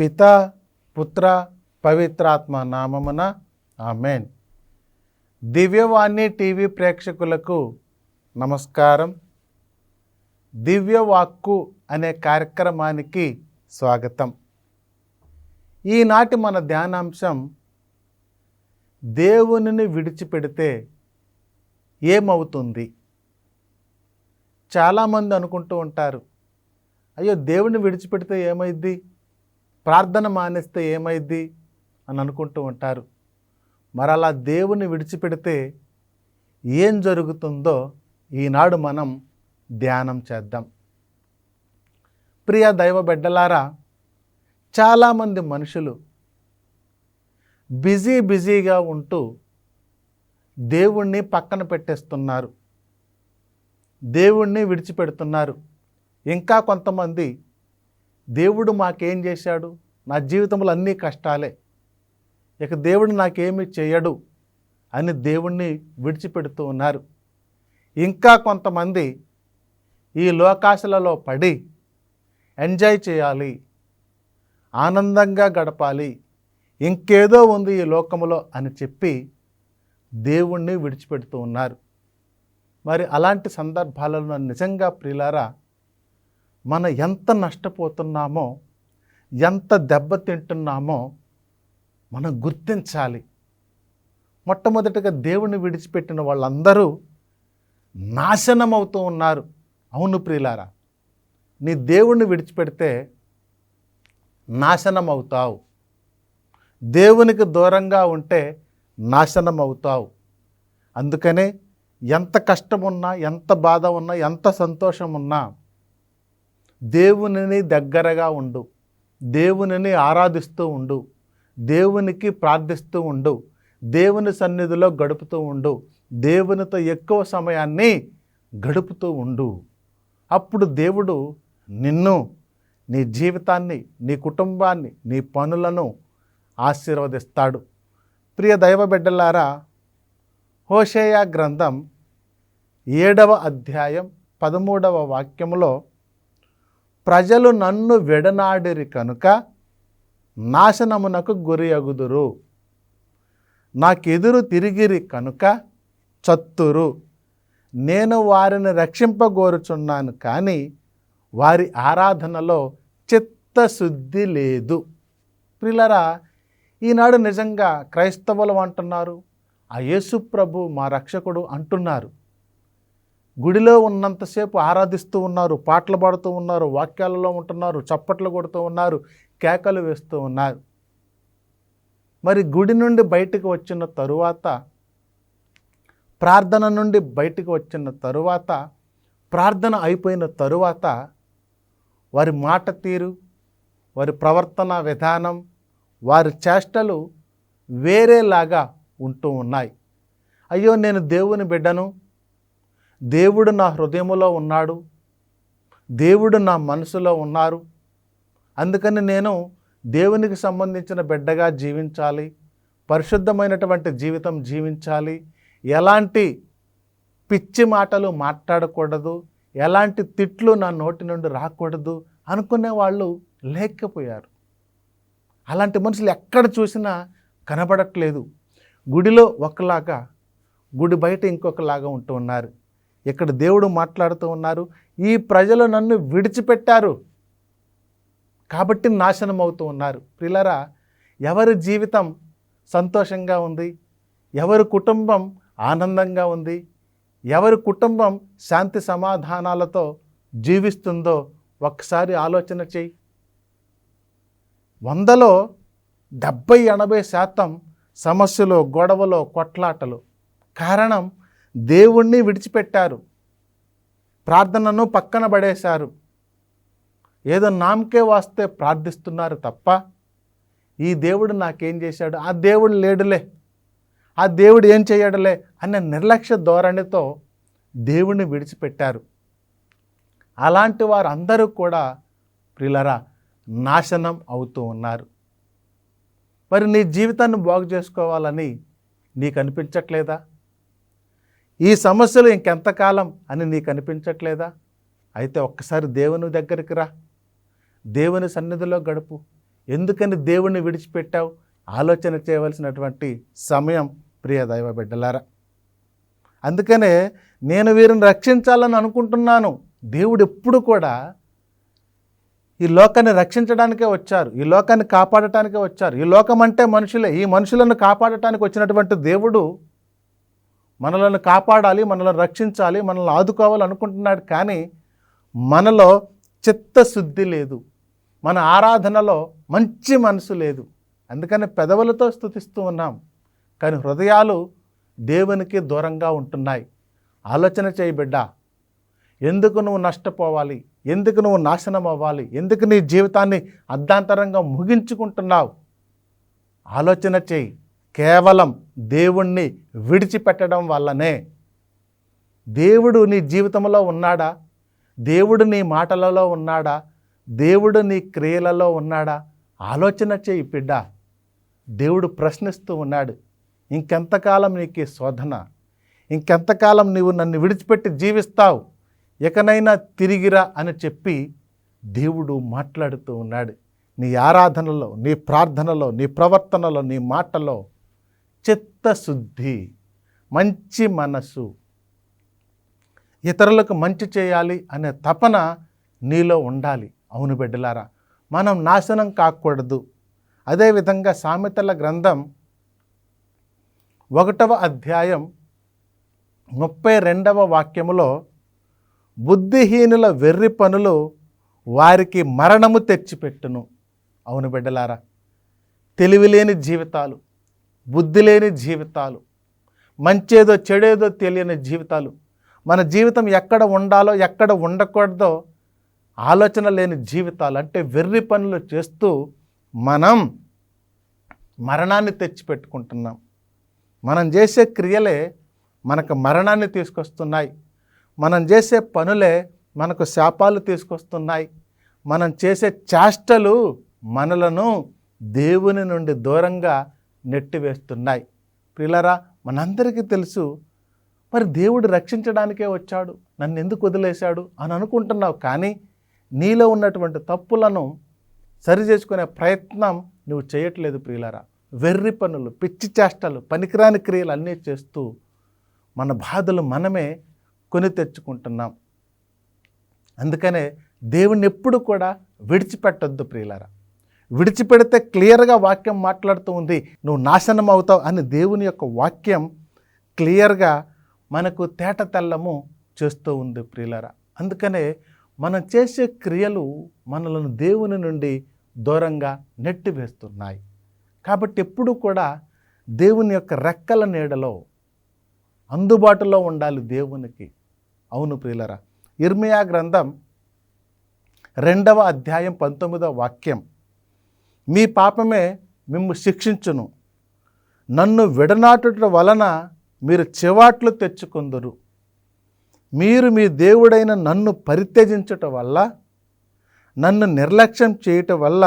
పితా పుత్ర పవిత్రాత్మ నామమున ఆమేన్. దివ్యవాణి టీవీ ప్రేక్షకులకు నమస్కారం. దివ్యవాక్కు అనే కార్యక్రమానికి స్వాగతం. ఈనాటి మన ధ్యానాంశం దేవునిని విడిచిపెడితే ఏమవుతుంది? చాలామంది అనుకుంటూ ఉంటారు, అయ్యో దేవుని విడిచిపెడితే ఏమైద్ది, ప్రార్థన మానేస్తే ఏమైద్ది అని అనుకుంటూ ఉంటారు. మరి అలా దేవుని విడిచిపెడితే ఏం జరుగుతుందో ఈనాడు మనం ధ్యానం చేద్దాం. ప్రియ దైవ బిడ్డలారా, చాలామంది మనుషులు బిజీగా ఉంటూ దేవుణ్ణి పక్కన పెట్టేస్తున్నారు, దేవుణ్ణి విడిచిపెడుతున్నారు. ఇంకా కొంతమంది దేవుడు మాకేం చేశాడు, నా జీవితంలో అన్నీ కష్టాలే, ఇక దేవుడు నాకేమీ చేయడు అని దేవుణ్ణి విడిచిపెడుతూ ఉన్నారు. ఇంకా కొంతమంది ఈ లోకాశలలో పడి ఎంజాయ్ చేయాలి, ఆనందంగా గడపాలి, ఇంకేదో ఉంది ఈ లోకములో అని చెప్పి దేవుణ్ణి విడిచిపెడుతూ ఉన్నారు. మరి అలాంటి సందర్భాలలో నిజంగా ప్రియులారా, మనం ఎంత నష్టపోతున్నామో, ఎంత దెబ్బతింటున్నామో మనం గుర్తించాలి. మొట్టమొదటిగా దేవుని విడిచిపెట్టిన వాళ్ళందరూ నాశనం అవుతూ ఉన్నారు. అవును ప్రియులారా, నీ దేవుణ్ణి విడిచిపెడితే నాశనం అవుతావు. దేవునికి దూరంగా ఉంటే నాశనం అవుతావు. అందుకనే ఎంత కష్టం ఉన్నా, ఎంత బాధ ఉన్నా, ఎంత సంతోషం ఉన్నా దేవునిని దగ్గరగా ఉండు, దేవునిని ఆరాధిస్తూ ఉండు, దేవునికి ప్రార్థిస్తూ ఉండు, దేవుని సన్నిధిలో గడుపుతూ ఉండు, దేవునితో ఎక్కువ సమయాన్ని గడుపుతూ ఉండు. అప్పుడు దేవుడు నిన్ను, నీ జీవితాన్ని, నీ కుటుంబాన్ని, నీ పనులను ఆశీర్వదిస్తాడు. ప్రియ దైవ బిడ్డలారా, హోషేయ గ్రంథం 7వ అధ్యాయం 13వ వాక్యములో, ప్రజలు నన్ను విడనాడిరి కనుక నాశనమునకు గురి అగుదురు, నాకెదురు తిరిగిరి కనుక చత్తురు, నేను వారిని రక్షింపగోరుచున్నాను కానీ వారి ఆరాధనలో చిత్తశుద్ధి లేదు. ప్రియులారా, ఈనాడు నిజంగా క్రైస్తవులు అంటున్నారు, ఆ యేసు ప్రభు మా రక్షకుడు అంటున్నారు. గుడిలో ఉన్నంతసేపు ఆరాధిస్తూ ఉన్నారు, పాటలు పాడుతూ ఉన్నారు, వాక్యాలలో ఉంటున్నారు, చప్పట్లు కొడుతూ ఉన్నారు, కేకలు వేస్తూ ఉన్నారు. మరి గుడి నుండి బయటకు వచ్చిన తరువాత, ప్రార్థన నుండి బయటకు వచ్చిన తరువాత, ప్రార్థన అయిపోయిన తరువాత వారి మాట తీరు, వారి ప్రవర్తన విధానం, వారి చేష్టలు వేరేలాగా ఉంటూ ఉన్నాయి. అయ్యో నేను దేవుని బిడ్డను, దేవుడు నా హృదయములో ఉన్నాడు, దేవుడు నా మనసులో ఉన్నారు, అందుకని నేను దేవునికి సంబంధించిన బిడ్డగా జీవించాలి, పరిశుద్ధమైనటువంటి జీవితం జీవించాలి, ఎలాంటి పిచ్చి మాటలు మాట్లాడకూడదు, ఎలాంటి తిట్లు నా నోటి నుండి రాకూడదు అనుకునే వాళ్ళు లేకపోయారు. అలాంటి మనుషులు ఎక్కడ చూసినా కనబడట్లేదు. గుడిలో ఒకలాగా, గుడి బయట ఇంకొకలాగా ఉంటూ ఉన్నారు. ఇక్కడ దేవుడు మాట్లాడుతూ ఉన్నారు, ఈ ప్రజలు నన్ను విడిచిపెట్టారు కాబట్టి నాశనం అవుతూ ఉన్నారు. ప్రియులారా, ఎవరి జీవితం సంతోషంగా ఉంది, ఎవరి కుటుంబం ఆనందంగా ఉంది, ఎవరి కుటుంబం శాంతి సమాధానాలతో జీవిస్తుందో ఒక్కసారి ఆలోచన చెయ్యి. 100లో 70-80% సమస్యలు, గొడవలు, కొట్లాటలు. కారణం దేవుణ్ణి విడిచిపెట్టారు, ప్రార్థనను పక్కన పడేశారు, ఏదో నామకే వాస్తే ప్రార్థిస్తున్నారు తప్ప ఈ దేవుడు నాకేం చేశాడు, ఆ దేవుడు లేడులే, ఆ దేవుడు ఏం చేయడలే అనే నిర్లక్ష్య ధోరణితో దేవుణ్ణి విడిచిపెట్టారు. అలాంటి వారు అందరూ కూడా ప్రియులారా నాశనం అవుతూ ఉన్నారు. మరి నీ జీవితాన్ని బాగు చేసుకోవాలని నీకు అనిపించట్లేదా? ఈ సమస్యలు ఇంకెంతకాలం అని నీకు అనిపించట్లేదా? అయితే ఒక్కసారి దేవుని దగ్గరికి రా, దేవుని సన్నిధిలో గడుపు. ఎందుకని దేవుణ్ణి విడిచిపెట్టావు? ఆలోచన చేయవలసినటువంటి సమయం ప్రియ దైవ బిడ్డలారా. అందుకనే నేను వీరిని రక్షించాలని అనుకుంటున్నాను. దేవుడు ఎప్పుడు కూడా ఈ లోకాన్ని రక్షించడానికే వచ్చారు, ఈ లోకాన్ని కాపాడటానికే వచ్చారు. ఈ లోకం అంటే మనుషులే. ఈ మనుషులను కాపాడటానికి వచ్చినటువంటి దేవుడు మనలను కాపాడాలి, మనల్ని రక్షించాలి, మనల్ని ఆదుకోవాలి అనుకుంటున్నాడు. కానీ మనలో చిత్తశుద్ధి లేదు, మన ఆరాధనలో మంచి మనసు లేదు. అందుకని పెదవులతో స్తుతిస్తూ ఉన్నాం, కానీ హృదయాలు దేవునికి దూరంగా ఉంటున్నాయి. ఆలోచన చేయి బిడ్డ. ఎందుకు నువ్వు నష్టపోవాలి? ఎందుకు నువ్వు నాశనం అవ్వాలి? ఎందుకు నీ జీవితాన్ని అర్ధాంతరంగా ముగించుకుంటున్నావు? ఆలోచన చేయి. కేవలం దేవుణ్ణి విడిచిపెట్టడం వల్లనే. దేవుడు నీ జీవితంలో ఉన్నాడా? దేవుడు నీ మాటలలో ఉన్నాడా? దేవుడు నీ క్రియలలో ఉన్నాడా? ఆలోచన చేయి బిడ్డ. దేవుడు ప్రశ్నిస్తూ ఉన్నాడు, ఇంకెంతకాలం నీకు ఈ శోధన? ఇంకెంతకాలం నీవు నన్ను విడిచిపెట్టి జీవిస్తావు? ఎకనైనా తిరిగిరా అని చెప్పి దేవుడు మాట్లాడుతూ ఉన్నాడు. నీ ఆరాధనలో, నీ ప్రార్థనలో, నీ ప్రవర్తనలో, నీ మాటలో చిత్తశుద్ధి, మంచి మనసు, ఇతరులకు మంచి చేయాలి అనే తపన నీలో ఉండాలి. అవును బిడ్డలారా, మనం నాశనం కాకూడదు. అదేవిధంగా సామెతల గ్రంథం 1వ అధ్యాయం 32వ వాక్యములో, బుద్ధిహీనుల వెర్రి పనులు వారికి మరణము తెచ్చిపెట్టును. అవును బిడ్డలారా, తెలివిలేని జీవితాలు, బుద్ధి లేని జీవితాలు, మంచేదో చెడేదో తెలియని జీవితాలు, మన జీవితం ఎక్కడ ఉండాలో ఎక్కడ ఉండకూడదో ఆలోచన లేని జీవితాలు, అంటే వెర్రి పనులు చేస్తూ మనం మరణాన్ని తెచ్చిపెట్టుకుంటున్నాం. మనం చేసే క్రియలే మనకు మరణాన్ని తీసుకొస్తున్నాయి. మనం చేసే పనులే మనకు శాపాలు తీసుకొస్తున్నాయి. మనం చేసే చేష్టలు మనలను దేవుని నుండి దూరంగా నెట్టివేస్తున్నాయి. ప్రియులారా, మనందరికీ తెలుసు, మరి దేవుడు రక్షించడానికే వచ్చాడు, నన్ను ఎందుకు వదిలేశాడు అని అనుకుంటున్నావు. కానీ నీలో ఉన్నటువంటి తప్పులను సరి చేసుకునే ప్రయత్నం నువ్వు చేయట్లేదు ప్రియులారా. వెర్రి పనులు, పిచ్చి చేష్టలు, పనికిరాని క్రియలు అన్నీ చేస్తూ మన బాధలు మనమే కొని తెచ్చుకుంటున్నాం. అందుకనే దేవుణ్ణి ఎప్పుడు కూడా విడిచిపెట్టొద్దు ప్రియులారా. విడిచిపెడితే క్లియర్గా వాక్యం మాట్లాడుతూ ఉంది, నువ్వు నాశనం అవుతావు అని దేవుని యొక్క వాక్యం క్లియర్గా మనకు తేట తెల్లము చేస్తూ ఉంది ప్రియులారా. అందుకనే మనం చేసే క్రియలు మనలను దేవుని నుండి దూరంగా నెట్టివేస్తున్నాయి. కాబట్టి ఎప్పుడు కూడా దేవుని యొక్క రెక్కల నీడలో అందుబాటులో ఉండాలి దేవునికి. అవును ప్రియులారా, ఇర్మియా గ్రంథం 2వ అధ్యాయం 19వ వాక్యం, మీ పాపమే మిమ్ము శిక్షించును, నన్ను విడనాటుట వలన మీరు చివాట్లు తెచ్చుకొందురు, మీరు మీ దేవుడైన నన్ను పరిత్యజించుట వల్ల, నన్ను నిర్లక్ష్యం చేయటం వల్ల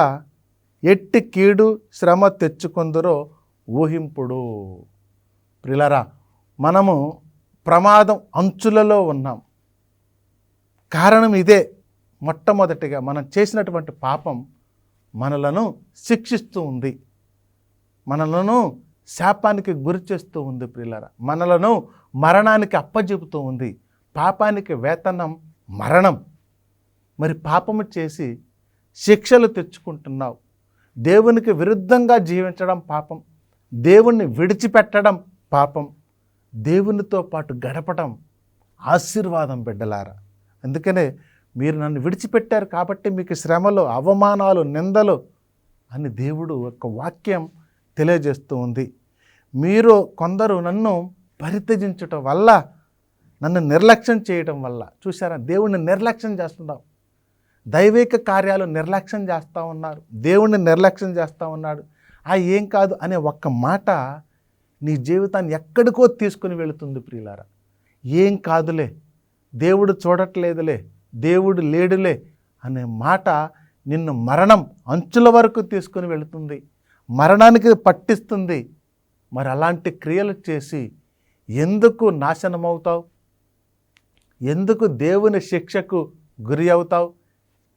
ఎట్టి కీడు శ్రమ తెచ్చుకొందురో ఊహింపుడు. ప్రియులారా, మనము ప్రమాదం అంచులలో ఉన్నాం. కారణం ఇదే. మొట్టమొదటిగా మనం చేసినటువంటి పాపం మనలను శిక్షిస్తూ ఉంది, మనలను శాపానికి గురి చేస్తూ ఉంది ప్రియులారా, మనలను మరణానికి అప్పజెపుతూ ఉంది. పాపానికి వేతనం మరణం. మరి పాపము చేసి శిక్షలు తెచ్చుకుంటున్నావు. దేవునికి విరుద్ధంగా జీవించడం పాపం, దేవుణ్ణి విడిచిపెట్టడం పాపం, దేవునితో పాటు గడపడం ఆశీర్వాదం బిడ్డలారా. అందుకనే మీరు నన్ను విడిచిపెట్టారు కాబట్టి మీకు శ్రమలు, అవమానాలు, నిందలు అని దేవుడు ఒక వాక్యం తెలియజేస్తూ ఉంది. మీరు కొందరు నన్ను పరిత్యజించటం వల్ల, నన్ను నిర్లక్ష్యం చేయటం వల్ల, చూసారా, దేవుణ్ణి నిర్లక్ష్యం చేస్తున్నాం. దైవిక కార్యాలు నిర్లక్ష్యం చేస్తూ ఉన్నారు, దేవుణ్ణి నిర్లక్ష్యం చేస్తూ ఉన్నాడు. ఏం కాదు అనే ఒక్క మాట నీ జీవితాన్ని ఎక్కడికో తీసుకుని వెళుతుంది ప్రియులారా. ఏం కాదులే, దేవుడు చూడట్లేదులే, దేవుడు లేడులే అనే మాట నిన్ను మరణం అంచుల వరకు తీసుకుని వెళుతుంది, మరణానికి పట్టిస్తుంది. మరి అలాంటి క్రియలు చేసి ఎందుకు నాశనమవుతావు? ఎందుకు దేవుని శిక్షకు గురి అవుతావు?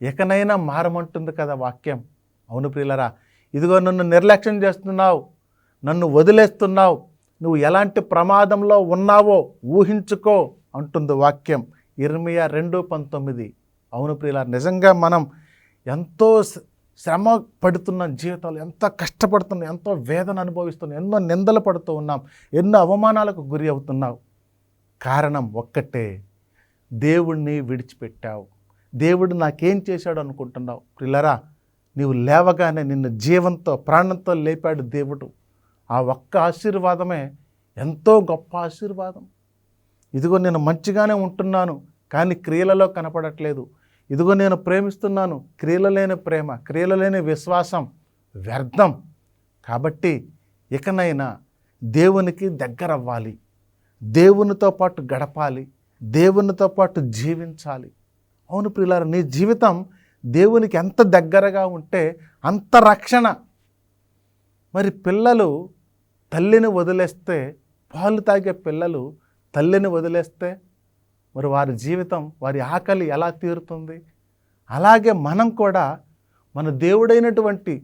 ఎకనైనా మారమంటుంది కదా వాక్యం. అవును ప్రియులరా, ఇదిగో నన్ను నిర్లక్ష్యం చేస్తున్నావు, నన్ను వదిలేస్తున్నావు, నువ్వు ఎలాంటి ప్రమాదంలో ఉన్నావో ఊహించుకో అంటుంది వాక్యం. ఇర్మియా 2:19. అవును ప్రియులారా, నిజంగా మనం ఎంతో శ్రమ పడుతున్నాం, జీవితాలు ఎంతో కష్టపడుతున్నాం, ఎంతో వేదన అనుభవిస్తున్నాం, ఎన్నో నిందలు పడుతూ ఉన్నాం, ఎన్నో అవమానాలకు గురి అవుతున్నావు. కారణం ఒక్కటే, దేవుణ్ణి విడిచిపెట్టావు. దేవుడు నాకేం చేశాడు అనుకుంటున్నావు? ప్రియులారా, నీవు లేవగానే నిన్ను జీవంతో ప్రాణంతో లేపాడు దేవుడు. ఆ ఒక్క ఆశీర్వాదమే ఎంతో గొప్ప ఆశీర్వాదం. ఇదిగో నేను మంచిగానే ఉంటున్నాను, కానీ క్రియలలో కనపడట్లేదు. ఇదిగో నేను ప్రేమిస్తున్నాను, క్రియలు లేని ప్రేమ, క్రియలు లేని విశ్వాసం వ్యర్థం. కాబట్టి ఇకనైనా దేవునికి దగ్గర అవ్వాలి, దేవునితో పాటు గడపాలి, దేవునితో పాటు జీవించాలి. అవును ప్రియులారా, నీ జీవితం దేవునికి ఎంత దగ్గరగా ఉంటే అంత రక్షణ. మరి పిల్లలు తల్లిని వదిలేస్తే, పాలు తాగే పిల్లలు తల్లిని వదిలేస్తే మరి వారి జీవితం, వారి ఆకలి ఎలా తీరుతుంది? అలాగే మనం కూడా మన దేవుడైనటువంటి,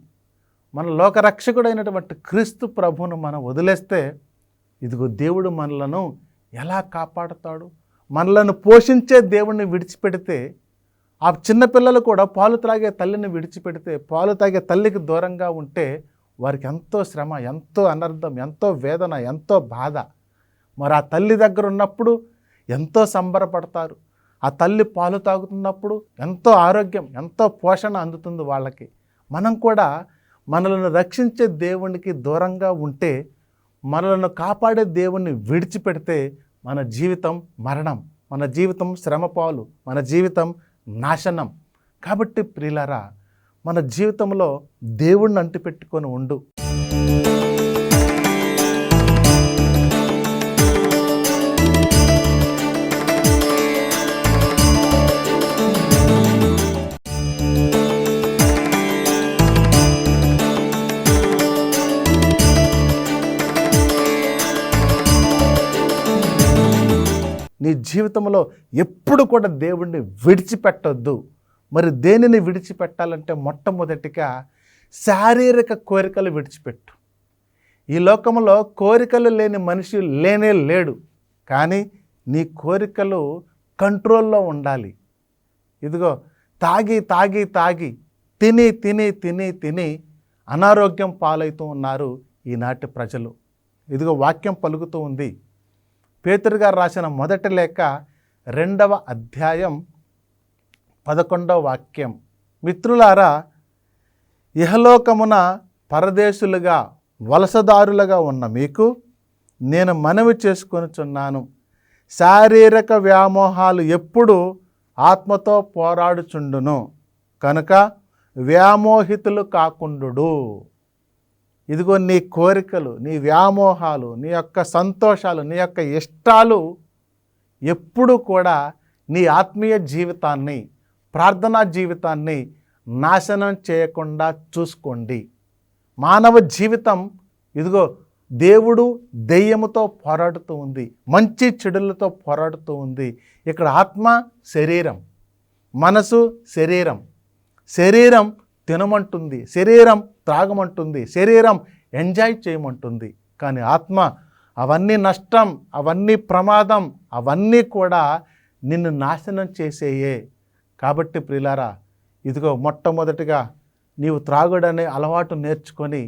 మన లోకరక్షకుడైనటువంటి క్రీస్తు ప్రభువును మనం వదిలేస్తే, ఇదిగో దేవుడు మనలను ఎలా కాపాడుతాడు? మనలను పోషించే దేవుణ్ణి విడిచిపెడితే, ఆ చిన్నపిల్లలు కూడా పాలు త్రాగే తల్లిని విడిచిపెడితే, పాలు తాగే తల్లికి దూరంగా ఉంటే వారికి ఎంతో శ్రమ, ఎంతో అనర్థం, ఎంతో వేదన, ఎంతో బాధ. మరి ఆ తల్లి దగ్గర ఉన్నప్పుడు ఎంతో సంబరపడతారు. ఆ తల్లి పాలు తాగుతున్నప్పుడు ఎంతో ఆరోగ్యం, ఎంతో పోషణ అందుతుంది వాళ్ళకి. మనం కూడా మనలను రక్షించే దేవునికి దూరంగా ఉంటే, మనలను కాపాడే దేవుణ్ణి విడిచిపెడితే మన జీవితం మరణం, మన జీవితం శ్రమపాలు, మన జీవితం నాశనం. కాబట్టి ప్రియులారా, మన జీవితంలో దేవుణ్ణి అంటిపెట్టుకొని ఉండు. నీ జీవితంలో ఎప్పుడు కూడా దేవుణ్ణి విడిచిపెట్టొద్దు. మరి దేనిని విడిచిపెట్టాలంటే మొట్టమొదటిగా శారీరక కోరికలు విడిచిపెట్టు. ఈ లోకంలో కోరికలు లేని మనిషి లేనే లేడు. కానీ నీ కోరికలు కంట్రోల్లో ఉండాలి. ఇదిగో తాగి తాగి తాగి తిని తిని తిని తిని అనారోగ్యం పాలవుతూ ఉన్నారు ఈనాటి ప్రజలు. ఇదిగో వాక్యం పలుకుతూ ఉంది. పేతురు గారు రాసిన మొదటి లేఖ 2వ అధ్యాయం 11వ వాక్యం. మిత్రులారా, ఇహలోకమున పరదేశులుగా వలసదారులుగా ఉన్న మీకు నేను మనవి చేసుకొనుచున్నాను, శారీరక వ్యామోహాలు ఎప్పుడు ఆత్మతో పోరాడుచుండును కనుక వ్యామోహితులు కాకుండుడు. ఇదిగో నీ కోరికలు, నీ వ్యామోహాలు, నీ యొక్క సంతోషాలు, నీ యొక్క ఇష్టాలు ఎప్పుడు కూడా నీ ఆత్మీయ జీవితాన్ని, ప్రార్థనా జీవితాన్ని నాశనం చేయకుండా చూసుకోండి. మానవ జీవితం ఇదిగో దేవుడు దెయ్యముతో పోరాడుతూ ఉంది, మంచి చెడులతో పోరాడుతూ ఉంది. ఇక్కడ ఆత్మ శరీరం, మనసు శరీరం. శరీరం తినమంటుంది, శరీరం త్రాగమంటుంది, శరీరం ఎంజాయ్ చేయమంటుంది. కానీ ఆత్మ అవన్నీ నష్టం, అవన్నీ ప్రమాదం, అవన్నీ కూడా నిన్ను నాశనం చేసేయే. కాబట్టి ప్రియులారా, ఇదిగో మొట్టమొదటిగా నీవు త్రాగుడనే అలవాటు నేర్చుకొని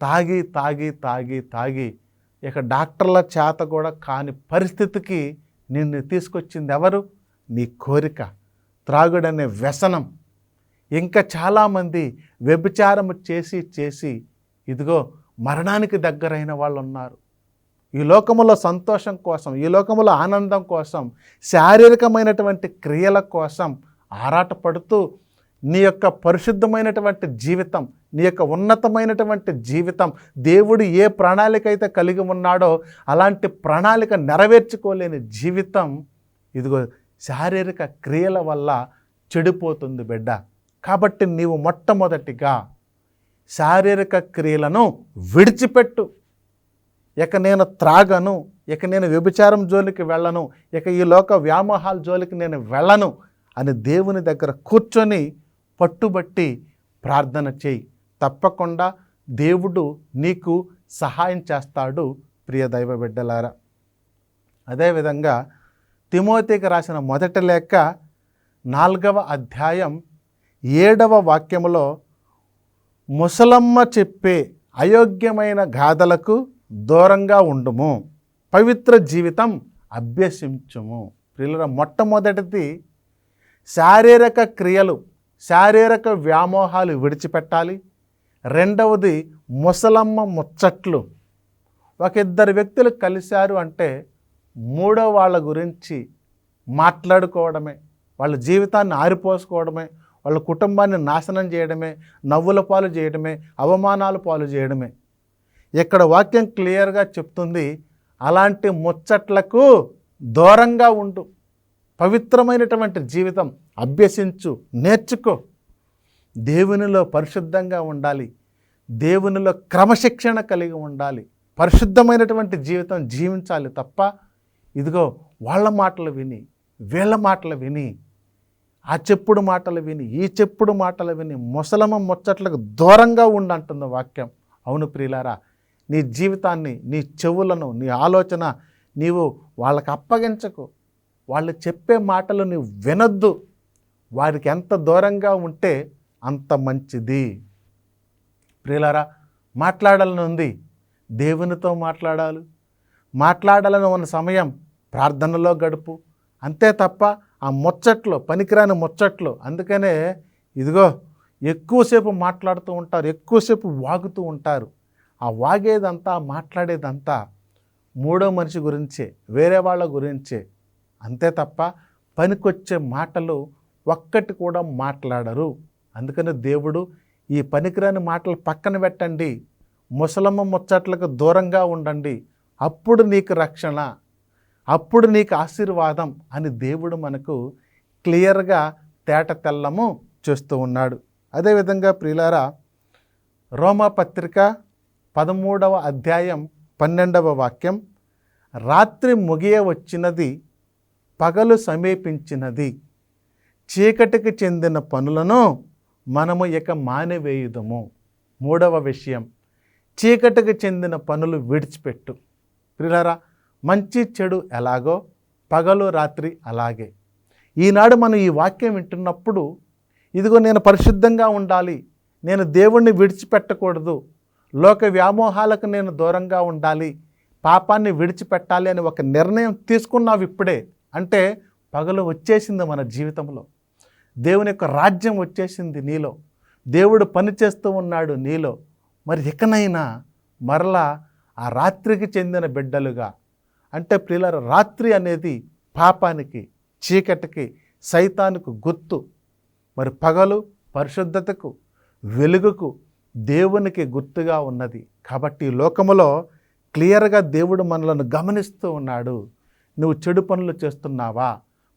తాగి తాగి తాగి తాగి ఇక డాక్టర్ల చేత కూడా కాని పరిస్థితికి నిన్ను తీసుకొచ్చింది ఎవరు? నీ కోరిక, త్రాగుడనే వ్యసనం. ఇంకా చాలామంది వ్యభిచారం చేసి చేసి ఇదిగో మరణానికి దగ్గరైన వాళ్ళు ఉన్నారు. ఈ లోకములో సంతోషం కోసం, ఈ లోకములో ఆనందం కోసం, శారీరకమైనటువంటి క్రియల కోసం ఆరాటపడుతూ నీ యొక్క పరిశుద్ధమైనటువంటి జీవితం, నీ యొక్క ఉన్నతమైనటువంటి జీవితం, దేవుడు ఏ ప్రణాళిక అయితే కలిగి ఉన్నాడో అలాంటి ప్రణాళిక నెరవేర్చుకోలేని జీవితం ఇదిగో శారీరక క్రియల వల్ల చెడిపోతుంది బిడ్డ. కాబట్టి నీవు మొట్టమొదటిగా శారీరక క్రియలను విడిచిపెట్టు. ఇక నేను త్రాగను, ఇక నేను వ్యభిచారం జోలికి వెళ్ళను, ఇక ఈ లోక వ్యామోహాల జోలికి నేను వెళ్ళను అని దేవుని దగ్గర కూర్చొని పట్టుబట్టి ప్రార్థన చేయి. తప్పకుండా దేవుడు నీకు సహాయం చేస్తాడు ప్రియ దైవ బిడ్డలారా. అదేవిధంగా తిమోతికి రాసిన మొదటి లేఖ 4వ అధ్యాయం 7వ వాక్యములో ముసలమ్మ చెప్పే అయోగ్యమైన గాథలకు దూరంగా ఉండుము, పవిత్ర జీవితం అభ్యసించుము. ప్రియులారా, మొట్టమొదటిది శారీరక క్రియలు, శారీరక వ్యామోహాలు విడిచిపెట్టాలి. రెండవది ముసలమ్మ ముచ్చట్లు. ఒక ఇద్దరు వ్యక్తులు కలిశారు అంటే మూడో వాళ్ళ గురించి మాట్లాడుకోవడమే, వాళ్ళ జీవితాన్ని ఆరిపోసుకోవడమే, వాళ్ళ కుటుంబాన్ని నాశనం చేయడమే, నవ్వుల పాలు చేయడమే, అవమానాల పాలు చేయడమే. ఇక్కడ వాక్యం క్లియర్గా చెప్తుంది, అలాంటి ముచ్చట్లకు దూరంగా ఉండు, పవిత్రమైనటువంటి జీవితం అభ్యసించు, నేర్చుకో. దేవునిలో పరిశుద్ధంగా ఉండాలి, దేవునిలో క్రమశిక్షణ కలిగి ఉండాలి, పరిశుద్ధమైనటువంటి జీవితం జీవించాలి తప్ప ఇదిగో వాళ్ళ మాటలు విని, వీళ్ళ మాటలు విని, ఆ చెప్పుడు మాటలు విని, ఈ చెప్పుడు మాటలు విని ముసలమ్మ ముచ్చట్లకు దూరంగా ఉండంటుంది వాక్యం. అవును ప్రియులారా, నీ జీవితాన్ని, నీ చెవులను, నీ ఆలోచన నీవు వాళ్ళకి అప్పగించకు. వాళ్ళు చెప్పే మాటలు నీవు వినొద్దు. వారికి ఎంత దూరంగా ఉంటే అంత మంచిది. ప్రియులారా, మాట్లాడాలని ఉంది, దేవునితో మాట్లాడాలని ఉన్న సమయం ప్రార్థనలో గడుపు, అంతే తప్ప ఆ ముచ్చట్లు, పనికిరాని ముచ్చట్లు. అందుకనే ఇదిగో ఎక్కువసేపు మాట్లాడుతూ ఉంటారు, ఎక్కువసేపు వాగుతూ ఉంటారు. ఆ వాగేదంతా, మాట్లాడేదంతా మూడో మనిషి గురించే, వేరే వాళ్ళ గురించే. అంతే తప్ప పనికొచ్చే మాటలు ఒక్కటి కూడా మాట్లాడరు. అందుకని దేవుడు ఈ పనికిరాని మాటలు పక్కన పెట్టండి, ముసలమ్మ ముచ్చట్లకు దూరంగా ఉండండి, అప్పుడు నీకు రక్షణ, అప్పుడు నీకు ఆశీర్వాదం అని దేవుడు మనకు క్లియర్గా తేట తెల్లము చేస్తూ ఉన్నాడు. అదేవిధంగా ప్రియులారా, రోమాపత్రిక 13వ అధ్యాయం 12వ వాక్యం, రాత్రి ముగియ వచ్చినది, పగలు సమీపించినది, చీకటికి చెందిన పనులను మనము ఇక మానివేయుదము. మూడవ విషయం, చీకటికి చెందిన పనులు విడిచిపెట్టు. ప్రియులారా, మంచి చెడు ఎలాగో పగలు రాత్రి అలాగే. ఈనాడు మనం ఈ వాక్యం వింటున్నప్పుడు ఇదిగో నేను పరిశుద్ధంగా ఉండాలి, నేను దేవుణ్ణి విడిచిపెట్టకూడదు, లోక వ్యామోహాలకు నేను దూరంగా ఉండాలి, పాపాన్ని విడిచిపెట్టాలి అని ఒక నిర్ణయం తీసుకున్నావు ఇప్పుడే అంటే పగలు వచ్చేసింది మన జీవితంలో, దేవుని యొక్క రాజ్యం వచ్చేసింది నీలో, దేవుడు పని చేస్తూ ఉన్నాడు నీలో. మరి ఇకనైనా మరలా ఆ రాత్రికి చెందిన బిడ్డలుగా, అంటే ప్రియులారా, రాత్రి అనేది పాపానికి, చీకటికి, సైతానుకు గుర్తు. మరి పగలు పరిశుద్ధతకు, వెలుగుకు, దేవునికి గుర్తుగా ఉన్నది. కాబట్టి ఈ లోకములో క్లియర్గా దేవుడు మనలను గమనిస్తూ ఉన్నాడు. నువ్వు చెడు పనులు చేస్తున్నావా,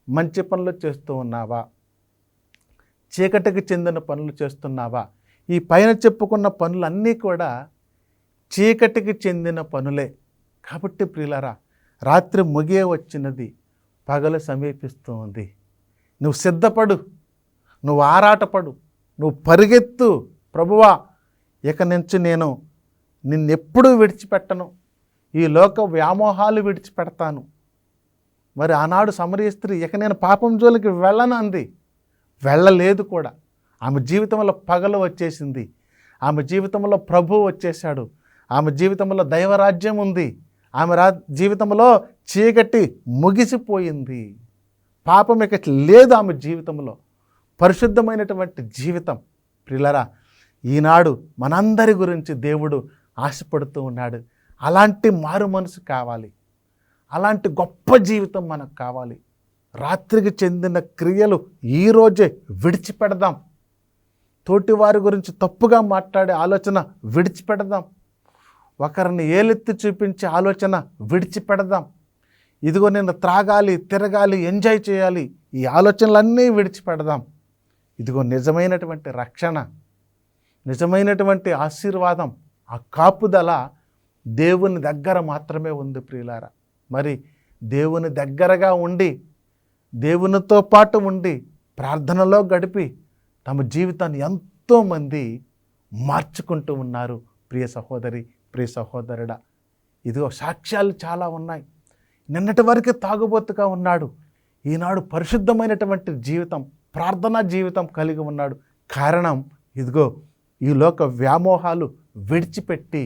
మంచి పనులు చేస్తూ ఉన్నావా, చీకటికి చెందిన పనులు చేస్తున్నావా? ఈ పైన చెప్పుకున్న పనులన్నీ కూడా చీకటికి చెందిన పనులే. కాబట్టి ప్రియులారా, రాత్రి ముగియ వచ్చినది, పగలు సమీపిస్తూ ఉంది. నువ్వు సిద్ధపడు, నువ్వు ఆరాటపడు, నువ్వు పరిగెత్తు. ప్రభువా, ఇక నుంచి నేను నిన్నెప్పుడూ విడిచిపెట్టను, ఈ లోక వ్యామోహాలు విడిచిపెడతాను. మరి ఆనాడు సమరయ స్త్రీ ఇక నేను పాపం జోలికి వెళ్ళను అంది, వెళ్ళలేదు కూడా. ఆమె జీవితంలో పగలు వచ్చేసింది, ఆమె జీవితంలో ప్రభువు వచ్చేసాడు, ఆమె జీవితంలో దైవరాజ్యం ఉంది, ఆమె జీవితంలో చీకటి ముగిసిపోయింది, పాపం ఇక లేదు ఆమె జీవితంలో, పరిశుద్ధమైనటువంటి జీవితం. ప్రియులారా, ఈనాడు మనందరి గురించి దేవుడు ఆశపడుతూ ఉన్నాడు. అలాంటి మారు మనసు కావాలి, అలాంటి గొప్ప జీవితం మనకు కావాలి. రాత్రికి చెందిన క్రియలు ఈరోజే విడిచిపెడదాం. తోటివారి గురించి తప్పుగా మాట్లాడే ఆలోచన విడిచిపెడదాం. ఒకరిని ఏలెత్తి చూపించే ఆలోచన విడిచిపెడదాం. ఇదిగో నేను త్రాగాలి, తిరగాలి, ఎంజాయ్ చేయాలి, ఈ ఆలోచనలన్నీ విడిచిపెడదాం. ఇదిగో నిజమైనటువంటి రక్షణ, నిజమైనటువంటి ఆశీర్వాదం, ఆ కాపుదల దేవుని దగ్గర మాత్రమే ఉంది ప్రియులారా. మరి దేవుని దగ్గరగా ఉండి, దేవునితో పాటు ఉండి, ప్రార్థనలో గడిపి తమ జీవితాన్ని ఎంతోమంది మార్చుకుంటూ ఉన్నారు. ప్రియ సహోదరి, ప్రియ సహోదరుడా, ఇదిగో సాక్ష్యాలు చాలా ఉన్నాయి. నిన్నటి వరకు తాగుబోతుగా ఉన్నాడు, ఈనాడు పరిశుద్ధమైనటువంటి జీవితం, ప్రార్థనా జీవితం కలిగి ఉన్నాడు. కారణం ఇదిగో ఈ లోక వ్యామోహాలు విడిచిపెట్టి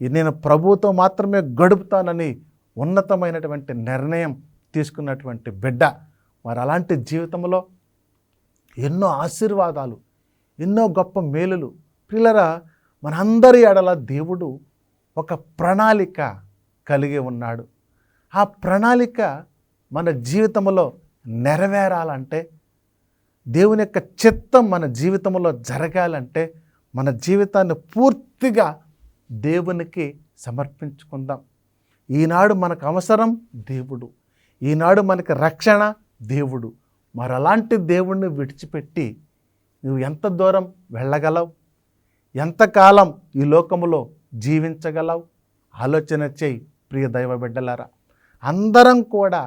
నేను ప్రభువుతో మాత్రమే గడుపుతానని ఉన్నతమైనటువంటి నిర్ణయం తీసుకున్నటువంటి బిడ్డ. మరి అలాంటి జీవితంలో ఎన్నో ఆశీర్వాదాలు, ఎన్నో గొప్ప మేలులు. పిల్లరా, మనందరి ఎడల దేవుడు ఒక ప్రణాళిక కలిగి ఉన్నాడు. ఆ ప్రణాళిక మన జీవితంలో నెరవేరాలంటే, దేవుని యొక్క చిత్తం మన జీవితంలో జరగాలంటే, మన జీవితాన్ని పూర్తిగా దేవునికి సమర్పించుకుందాం. ఈనాడు మనకు అవసరం దేవుడు, ఈనాడు మనకి రక్షణ దేవుడు. మరి అలాంటి దేవుణ్ణి విడిచిపెట్టి నువ్వు ఎంత దూరం వెళ్ళగలవు? ఎంతకాలం ఈ లోకములో జీవించగలవు? ఆలోచన చేయి ప్రియ దైవ బిడ్డలారా. అందరం కూడా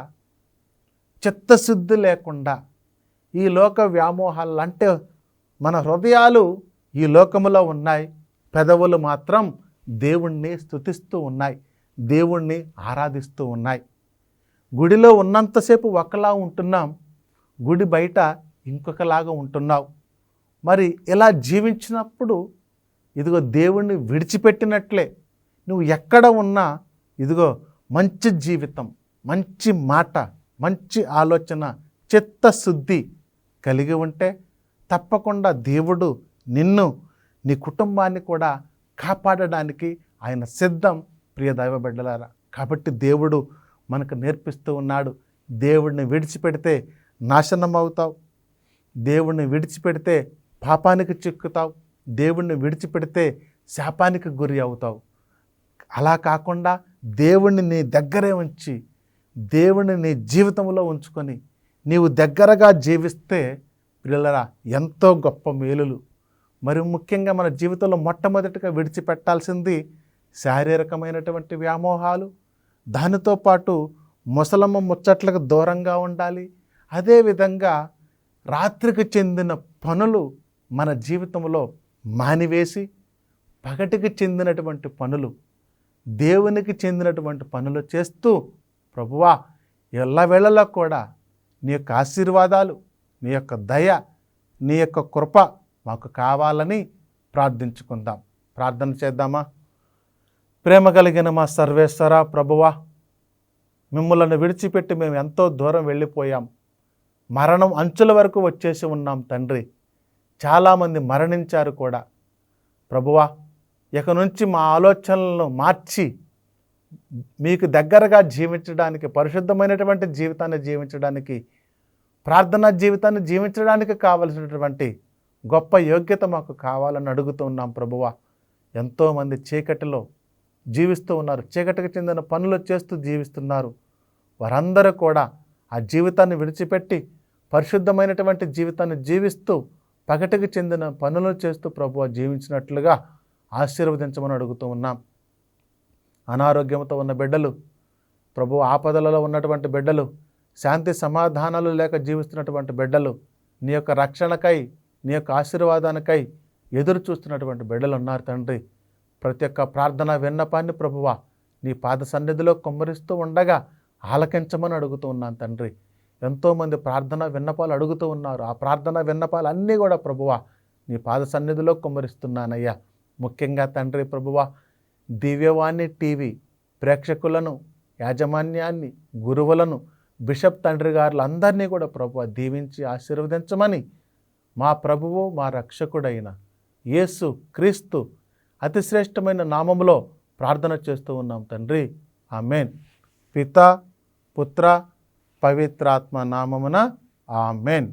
చిత్తశుద్ధి లేకుండా ఈ లోక వ్యామోహాలు అంటే మన హృదయాలు ఈ లోకములో ఉన్నాయి, పెదవులు మాత్రం దేవుణ్ణి స్తుతిస్తూ ఉన్నాయి, దేవుణ్ణి ఆరాధిస్తూ ఉన్నాయి. గుడిలో ఉన్నంతసేపు ఒకలా ఉంటున్నాం, గుడి బయట ఇంకొకలాగా ఉంటున్నావు. మరి ఇలా జీవించినప్పుడు ఇదిగో దేవుణ్ణి విడిచిపెట్టినట్లే. నువ్వు ఎక్కడ ఉన్నా ఇదిగో మంచి జీవితం, మంచి మాట, మంచి ఆలోచన, చిత్తశుద్ధి కలిగి ఉంటే తప్పకుండా దేవుడు నిన్ను, నీ కుటుంబాన్ని కూడా కాపాడడానికి ఆయన సిద్ధం. ప్రియ దైవ బిడ్డలారా, కాబట్టి దేవుడు మనకు నేర్పిస్తూ ఉన్నాడు. దేవుడిని విడిచిపెడితే నాశనం అవుతావు, దేవుడిని విడిచిపెడితే పాపానికి చిక్కుతావు, దేవుడిని విడిచిపెడితే శాపానికి గురి అవుతావు. అలా కాకుండా దేవుణ్ణి నీ దగ్గరే ఉంచి, దేవుణ్ణి నీ జీవితంలో ఉంచుకొని నీవు దగ్గరగా జీవిస్తే పిల్లరా ఎంతో గొప్ప మేలులు. మరి ముఖ్యంగా మన జీవితంలో మొట్టమొదటిగా విడిచిపెట్టాల్సింది శారీరకమైనటువంటి వ్యామోహాలు. దానితో పాటు ముసలమ్మ ముచ్చట్లకు దూరంగా ఉండాలి. అదేవిధంగా రాత్రికి చెందిన పనులు మన జీవితంలో మానివేసి పగటికి చెందినటువంటి పనులు, దేవునికి చెందినటువంటి పనులు చేస్తూ, ప్రభువా ఎల్లవేళలా కూడా నీ యొక్క ఆశీర్వాదాలు, నీ యొక్క దయ, నీ యొక్క కృప మాకు కావాలని ప్రార్థించుకుందాం. ప్రార్థన చేద్దామా? ప్రేమ కలిగిన మా సర్వేశ్వర ప్రభువా, మిమ్మల్ని విడిచిపెట్టి మేము ఎంతో దూరం వెళ్ళిపోయాం, మరణం అంచుల వరకు వచ్చేసి ఉన్నాం తండ్రి. చాలామంది మరణించారు కూడా. ప్రభువా, ఇక నుంచి మా ఆలోచనలను మార్చి మీకు దగ్గరగా జీవించడానికి, పరిశుద్ధమైనటువంటి జీవితాన్ని జీవించడానికి, ప్రార్థనా జీవితాన్ని జీవించడానికి కావలసినటువంటి గొప్ప యోగ్యత మాకు కావాలని అడుగుతున్నాం ప్రభువా. ఎంతోమంది చీకటిలో జీవిస్తూ ఉన్నారు, చీకటికి చెందిన పనులు చేస్తూ జీవిస్తున్నారు. వారందరూ కూడా ఆ జీవితాన్ని విడిచిపెట్టి పరిశుద్ధమైనటువంటి జీవితాన్ని జీవిస్తూ పగటికి చెందిన పనులు చేస్తూ ప్రభువా జీవించినట్లుగా ఆశీర్వదించమని అడుగుతూ ఉన్నాం. అనారోగ్యంతో ఉన్న బిడ్డలు, ప్రభు ఆపదలలో ఉన్నటువంటి బిడ్డలు, శాంతి సమాధానాలు లేక జీవిస్తున్నటువంటి బిడ్డలు, నీ యొక్క రక్షణకై, నీ యొక్క ఆశీర్వాదానికై ఎదురు చూస్తున్నటువంటి బిడ్డలు ఉన్నారు తండ్రి. ప్రతి ఒక్క ప్రార్థన విన్నపాన్ని ప్రభువా నీ పాద సన్నిధిలో కుమ్మరిస్తూ ఉండగా ఆలకించమని అడుగుతూ ఉన్నాను తండ్రి. ఎంతోమంది ప్రార్థన విన్నపాలు అడుగుతూ ఉన్నారు. ఆ ప్రార్థన విన్నపాలు అన్నీ కూడా ప్రభువా నీ పాద సన్నిధిలో కుమ్మరిస్తున్నానయ్యా. ముఖ్యంగా తండ్రి ప్రభువా, దివ్యవాణి టీవీ ప్రేక్షకులను, యాజమాన్యాన్ని, గురువులను, బిషప్ తండ్రి గారులందరినీ కూడా ప్రభువా దీవించి ఆశీర్వదించమని మా ప్రభువు, మా రక్షకుడైన యేసు క్రీస్తు అతి శ్రేష్టమైన నామములో ప్రార్థన చేస్తూ ఉన్నాం తండ్రి. ఆమెన్. పితా, పుత్ర, పవిత్రాత్మ నామమున ఆమెన్.